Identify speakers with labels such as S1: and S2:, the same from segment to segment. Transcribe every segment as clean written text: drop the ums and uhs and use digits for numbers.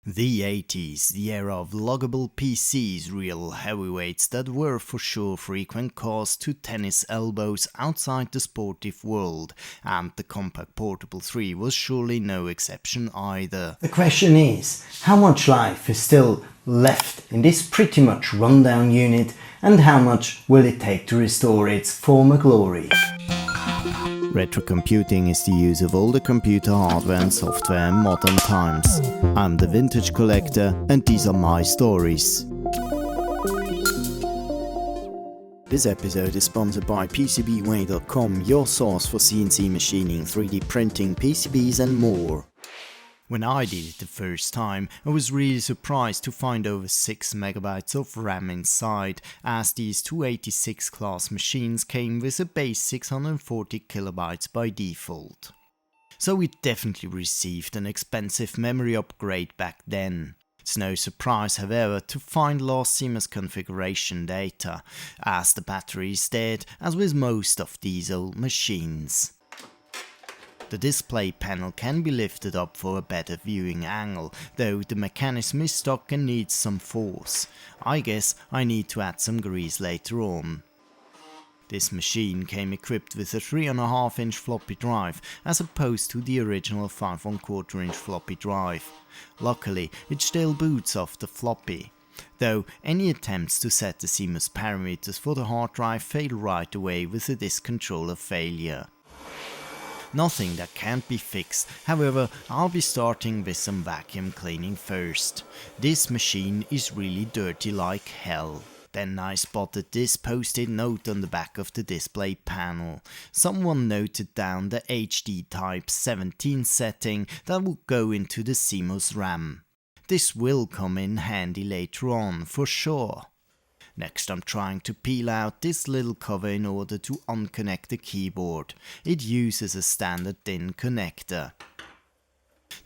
S1: The 80s, the era of luggable PCs, real heavyweights that were for sure frequent cause to tennis elbows outside the sportive world, and the COMPAQ Portable III was surely no exception either.
S2: The question is, how much life is still left in this pretty much rundown unit, and how much will it take to restore its former glory?
S1: Retrocomputing is the use of older computer hardware and software in modern times. I'm the vintage collector, and these are my stories. This episode is sponsored by PCBWay.com, your source for CNC machining, 3D printing, PCBs and more. When I did it the first time, I was really surprised to find over 6 MB of RAM inside, as these 286 class machines came with a base 640 KB by default. So it definitely received an expensive memory upgrade back then. It's no surprise, however, to find lost CMOS configuration data, as the battery is dead, as with most of these old machines. The display panel can be lifted up for a better viewing angle, though the mechanism is stuck and needs some force. I guess I need to add some grease later on. This machine came equipped with a 3.5-inch floppy drive, as opposed to the original 5.25-inch floppy drive. Luckily, it still boots off the floppy, though any attempts to set the CMOS parameters for the hard drive fail right away with a disk controller failure. Nothing that can't be fixed, however, I'll be starting with some vacuum cleaning first. This machine is really dirty like hell. Then I spotted this post-it note on the back of the display panel. Someone noted down the HD type 17 setting that would go into the CMOS RAM. This will come in handy later on, for sure. Next, I'm trying to peel out this little cover in order to unconnect the keyboard. It uses a standard DIN connector.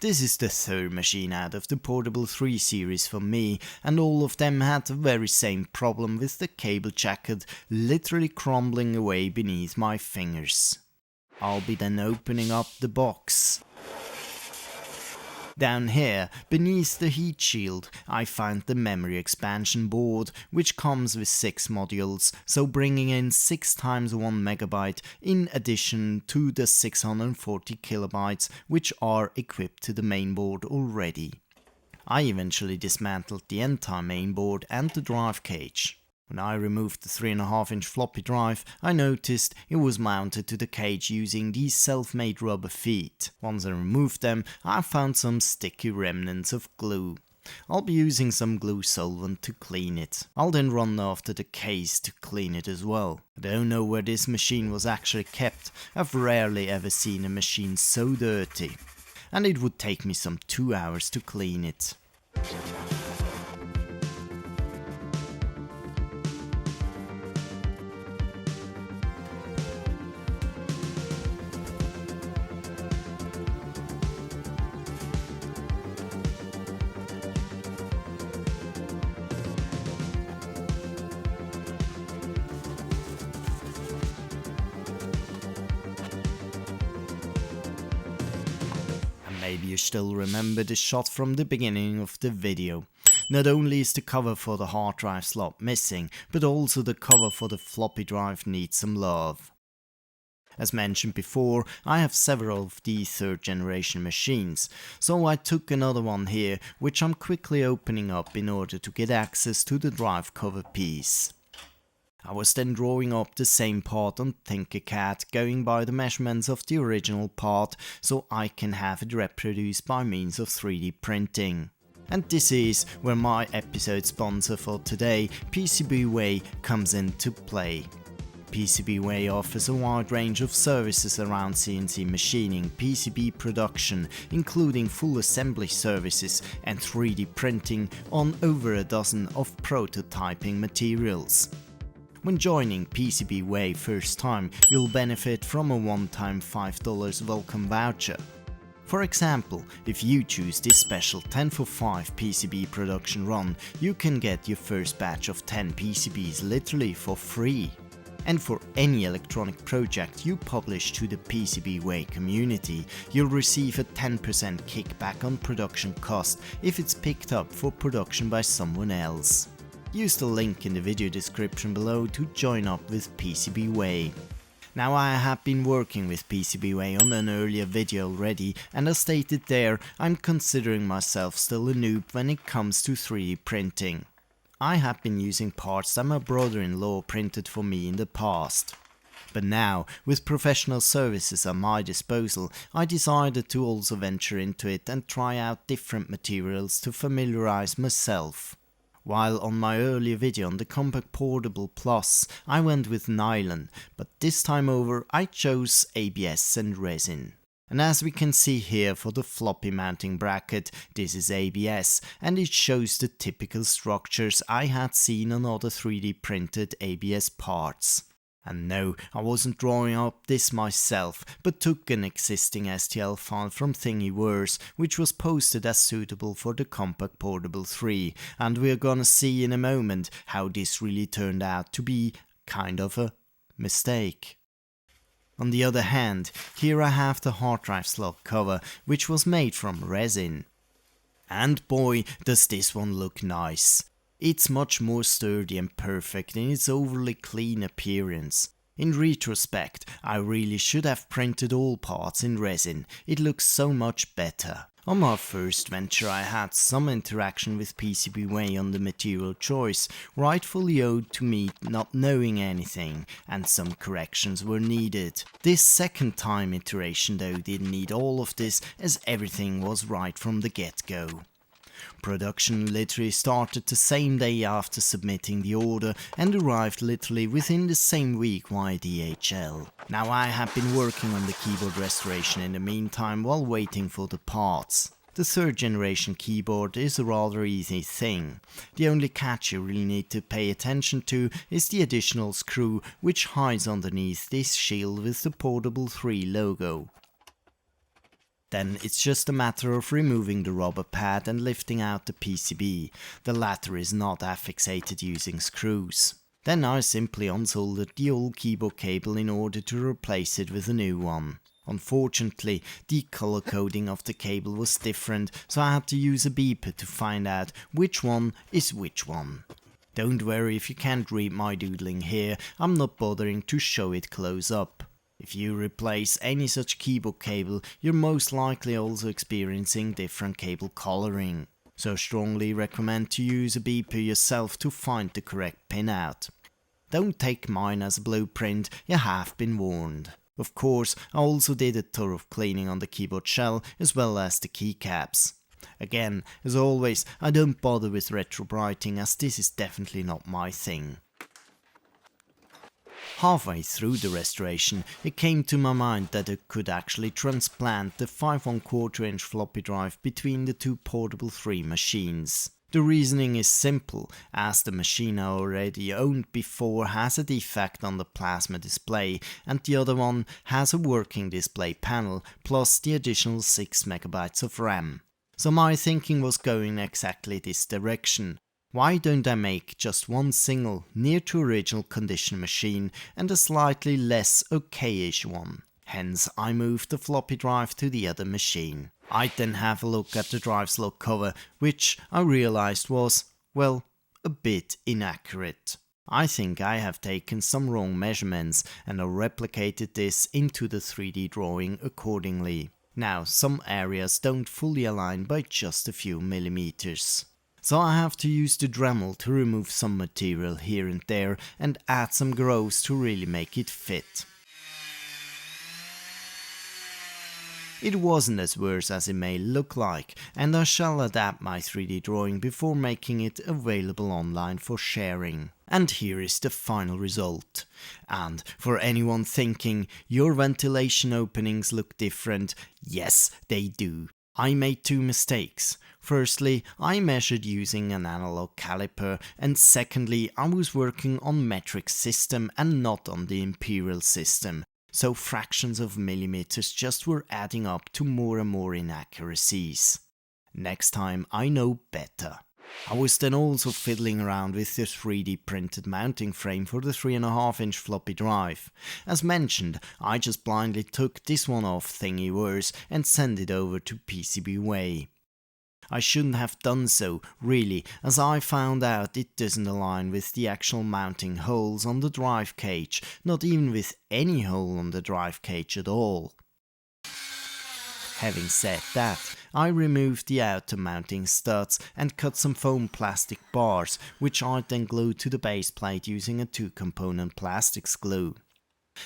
S1: This is the third machine out of the Portable 3 series for me, and all of them had the very same problem with the cable jacket literally crumbling away beneath my fingers. I'll be then opening up the box. Down here, beneath the heat shield, I find the memory expansion board, which comes with 6 modules, so bringing in 6 times 1 MB in addition to the 640 KB which are equipped to the mainboard already. I eventually dismantled the entire mainboard and the drive cage. When I removed the 3.5-inch floppy drive, I noticed it was mounted to the cage using these self-made rubber feet. Once I removed them, I found some sticky remnants of glue. I'll be using some glue solvent to clean it. I'll then run after the case to clean it as well. I don't know where this machine was actually kept. I've rarely ever seen a machine so dirty. And it would take me some 2 hours to clean it. Maybe you still remember the shot from the beginning of the video. Not only is the cover for the hard drive slot missing, but also the cover for the floppy drive needs some love. As mentioned before, I have several of these 3rd generation machines, so I took another one here, which I'm quickly opening up in order to get access to the drive cover piece. I was then drawing up the same part on Tinkercad, going by the measurements of the original part, so I can have it reproduced by means of 3D printing. And this is where my episode sponsor for today, PCBWay, comes into play. PCBWay offers a wide range of services around CNC machining, PCB production, including full assembly services and 3D printing on over a dozen of prototyping materials. When joining PCBWay first time, you'll benefit from a one-time $5 welcome voucher. For example, if you choose this special 10 for 5 PCB production run, you can get your first batch of 10 PCBs literally for free. and for any electronic project you publish to the PCBWay community, you'll receive a 10% kickback on production cost if it's picked up for production by someone else. Use the link in the video description below to join up with PCBWay. Now, I have been working with PCBWay on an earlier video already, and as stated there, I'm considering myself still a noob when it comes to 3D printing. I have been using parts that my brother-in-law printed for me in the past. But now, with professional services at my disposal, I decided to also venture into it and try out different materials to familiarize myself. While on my earlier video on the COMPAQ Portable Plus, I went with nylon, but this time over I chose ABS and resin. And as we can see here for the floppy mounting bracket, this is ABS, and it shows the typical structures I had seen on other 3D printed ABS parts. And no, I wasn't drawing up this myself, but took an existing STL file from Thingiverse, which was posted as suitable for the COMPAQ Portable III, and we're gonna see in a moment how this really turned out to be kind of a mistake. On the other hand, here I have the hard drive slot cover, which was made from resin. And boy, does this one look nice. It's much more sturdy and perfect in its overly clean appearance. In retrospect, I really should have printed all parts in resin, it looks so much better. On my first venture I had some interaction with PCBWay on the material choice, rightfully owed to me not knowing anything, and some corrections were needed. This second time iteration though didn't need all of this, as everything was right from the get-go. Production literally started the same day after submitting the order and arrived literally within the same week via DHL. Now, I have been working on the keyboard restoration in the meantime while waiting for the parts. The third generation keyboard is a rather easy thing. The only catch you really need to pay attention to is the additional screw which hides underneath this shield with the Portable 3 logo. Then it's just a matter of removing the rubber pad and lifting out the PCB. The latter is not affixated using screws. Then I simply unsoldered the old keyboard cable in order to replace it with a new one. Unfortunately, the color coding of the cable was different, so I had to use a beeper to find out which one is which one. Don't worry if you can't read my doodling here, I'm not bothering to show it close up. If you replace any such keyboard cable, you're most likely also experiencing different cable coloring. So strongly recommend to use a beeper yourself to find the correct pinout. Don't take mine as a blueprint, you have been warned. Of course, I also did a thorough cleaning on the keyboard shell as well as the keycaps. Again, as always, I don't bother with retrobrighting as this is definitely not my thing. Halfway through the restoration, it came to my mind that I could actually transplant the 5 1/4 inch floppy drive between the two Portable 3 machines. The reasoning is simple, as the machine I already owned before has a defect on the plasma display and the other one has a working display panel plus the additional 6 MB of RAM. So my thinking was going exactly this direction. Why don't I make just one single, near to original condition machine and a slightly less okayish one? Hence I moved the floppy drive to the other machine. I'd then have a look at the drive slot cover, which I realized was, well, a bit inaccurate. I think I have taken some wrong measurements and I replicated this into the 3D drawing accordingly. Now, some areas don't fully align by just a few millimeters. So I have to use the Dremel to remove some material here and there and add some grooves to really make it fit. It wasn't as worse as it may look like, and I shall adapt my 3D drawing before making it available online for sharing. And here is the final result. And for anyone thinking, your ventilation openings look different, yes, they do. I made two mistakes. Firstly, I measured using an analog caliper, and secondly, I was working on metric system and not on the imperial system, so fractions of millimeters just were adding up to more and more inaccuracies. Next time I know better. I was then also fiddling around with the 3D printed mounting frame for the 3.5-inch floppy drive. As mentioned, I just blindly took this one off Thingiverse and sent it over to PCBWay. I shouldn't have done so, really, as I found out it doesn't align with the actual mounting holes on the drive cage, not even with any hole on the drive cage at all. Having said that, I removed the outer mounting studs and cut some foam plastic bars, which I then glued to the base plate using a 2-component plastics glue.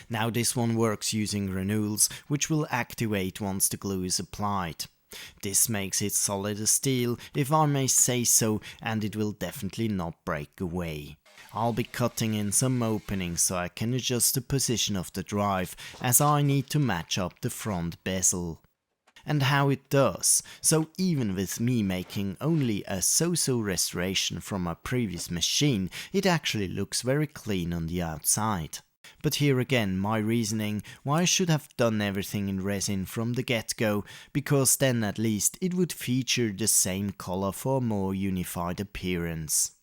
S1: Now this one works using granules, which will activate once the glue is applied. This makes it solid as steel, if I may say so, and it will definitely not break away. I'll be cutting in some openings so I can adjust the position of the drive, as I need to match up the front bezel. And how it does, so even with me making only a so-so restoration from my previous machine, it actually looks very clean on the outside. But here again my reasoning why I should have done everything in resin from the get-go, because then at least it would feature the same color for a more unified appearance.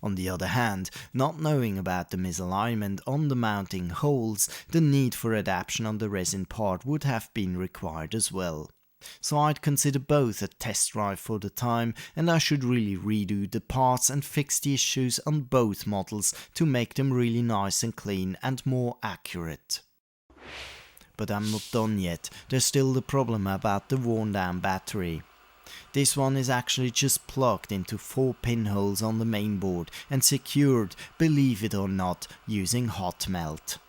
S1: On the other hand, not knowing about the misalignment on the mounting holes, the need for adaptation on the resin part would have been required as well. So I'd consider both a test drive for the time, and I should really redo the parts and fix the issues on both models to make them really nice and clean and more accurate. But I'm not done yet, there's still the problem about the worn down battery. This one is actually just plugged into 4 pinholes on the mainboard and secured, believe it or not, using hot melt.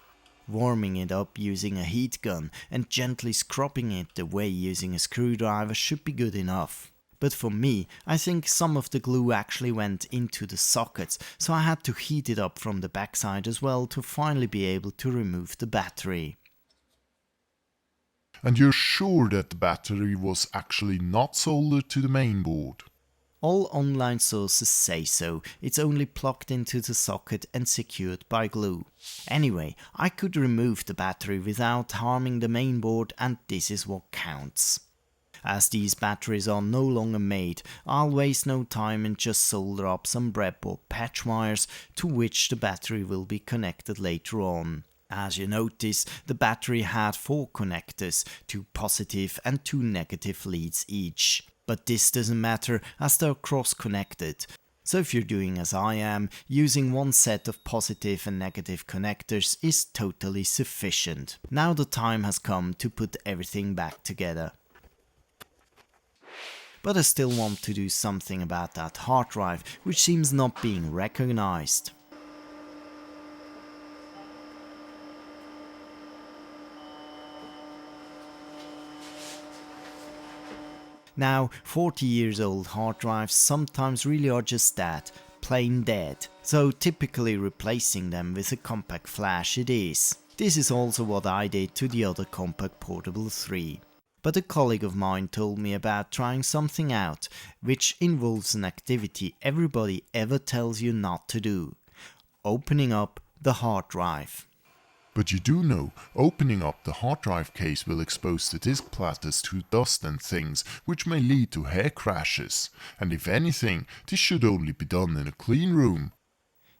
S1: Warming it up using a heat gun and gently scrubbing it away using a screwdriver should be good enough. But for me, I think some of the glue actually went into the sockets, so I had to heat it up from the backside as well to finally be able to remove the battery.
S3: And you're sure that the battery was actually not soldered to the mainboard?
S1: All online sources say so, it's only plugged into the socket and secured by glue. Anyway, I could remove the battery without harming the mainboard, and this is what counts. As these batteries are no longer made, I'll waste no time and just solder up some breadboard patch wires to which the battery will be connected later on. As you notice, the battery had 4 connectors, 2 positive and 2 negative leads each. But this doesn't matter as they're cross-connected. So if you're doing as I am, using one set of positive and negative connectors is totally sufficient. Now the time has come to put everything back together. But I still want to do something about that hard drive, which seems not being recognized. Now, 40 years old hard drives sometimes really are just that, plain dead, so typically replacing them with a compact flash it is. This is also what I did to the other COMPAQ Portable III. But a colleague of mine told me about trying something out, which involves an activity everybody ever tells you not to do: opening up the hard drive.
S3: But you do know, opening up the hard drive case will expose the disk platters to dust and things, which may lead to hair crashes. And if anything, this should only be done in a clean room.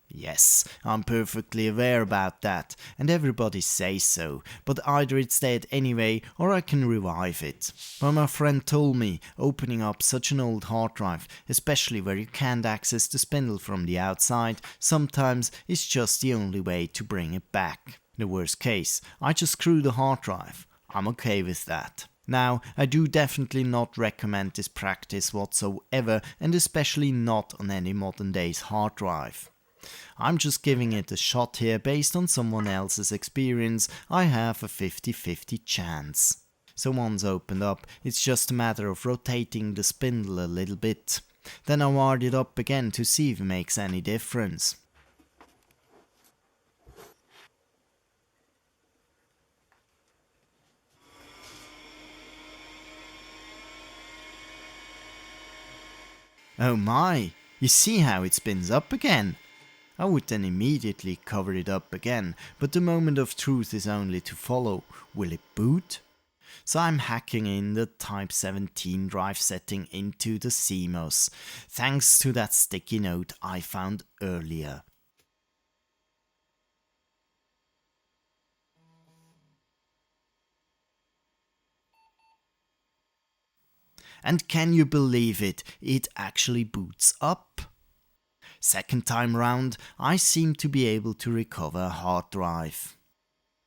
S1: Yes, I'm perfectly aware about that, and everybody says so, but either it's dead anyway or I can revive it. But my friend told me, opening up such an old hard drive, especially where you can't access the spindle from the outside, sometimes is just the only way to bring it back. The worst case, I just screw the hard drive. I'm okay with that. Now, I do definitely not recommend this practice whatsoever, and especially not on any modern day's hard drive. I'm just giving it a shot here based on someone else's experience. I have a 50-50 chance. So once opened up, it's just a matter of rotating the spindle a little bit. Then I wired it up again to see if it makes any difference. Oh my, you see how it spins up again? I would then immediately cover it up again, but the moment of truth is only to follow. Will it boot? So I'm hacking in the Type 17 drive setting into the CMOS, thanks to that sticky note I found earlier. And can you believe it? It actually boots up. Second time round, I seem to be able to recover a hard drive.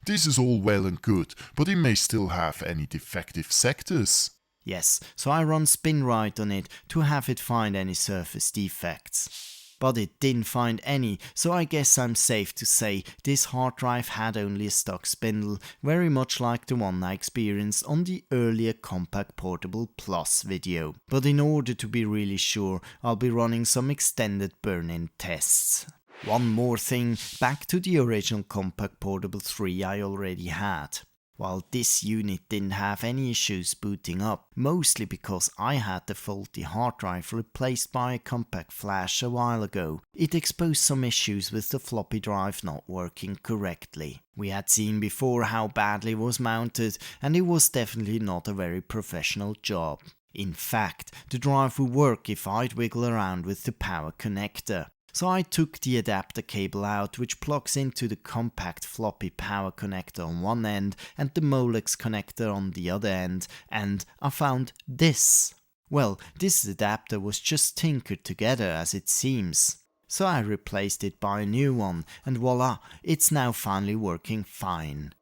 S3: This is all well and good, but it may still have any defective sectors.
S1: Yes, so I run SpinRite on it to have it find any surface defects. But it didn't find any, so I guess I'm safe to say this hard drive had only a stock spindle, very much like the one I experienced on the earlier COMPAQ Portable Plus video. But in order to be really sure, I'll be running some extended burn-in tests. One more thing, back to the original COMPAQ Portable 3 I already had. While this unit didn't have any issues booting up, mostly because I had the faulty hard drive replaced by a compact flash a while ago, it exposed some issues with the floppy drive not working correctly. We had seen before how badly it was mounted, and it was definitely not a very professional job. In fact, the drive would work if I'd wiggle around with the power connector. So I took the adapter cable out, which plugs into the compact floppy power connector on one end and the Molex connector on the other end, and I found this. Well, this adapter was just tinkered together as it seems. So I replaced it by a new one, and voila, it's now finally working fine.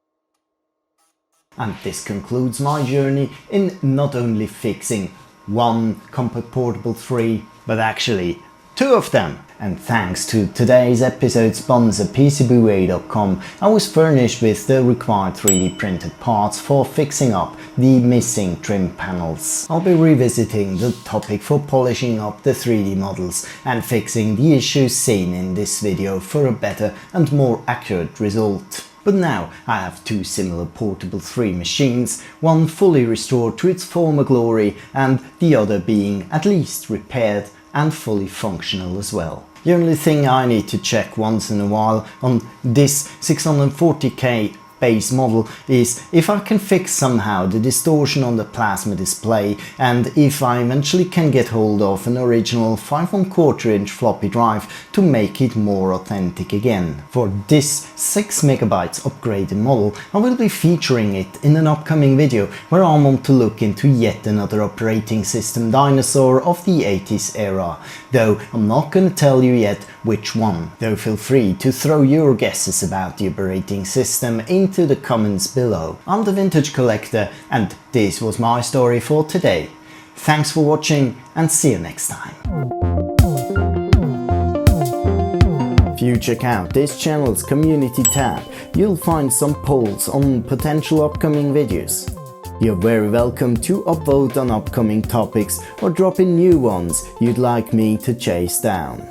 S2: And this concludes my journey in not only fixing one COMPAQ Portable 3, but actually 2 of them. And thanks to today's episode sponsor PCBWay.com, I was furnished with the required 3D printed parts for fixing up the missing trim panels. I'll be revisiting the topic for polishing up the 3D models and fixing the issues seen in this video for a better and more accurate result. But now I have 2 similar Portable 3 machines, one fully restored to its former glory and the other being at least repaired and fully functional as well. The only thing I need to check once in a while on this 640K base model is if I can fix somehow the distortion on the plasma display, and if I eventually can get hold of an original 5 1/4 inch floppy drive to make it more authentic again. For this 6 MB upgraded model, I will be featuring it in an upcoming video where I want to look into yet another operating system dinosaur of the 80s era, though I'm not gonna tell you yet which one, though feel free to throw your guesses about the operating system into the comments below. I'm the Vintage Collector, and this was my story for today. Thanks for watching, and see you next time. If you check out this channel's community tab, you'll find some polls on potential upcoming videos. You're very welcome to upvote on upcoming topics or drop in new ones you'd like me to chase down.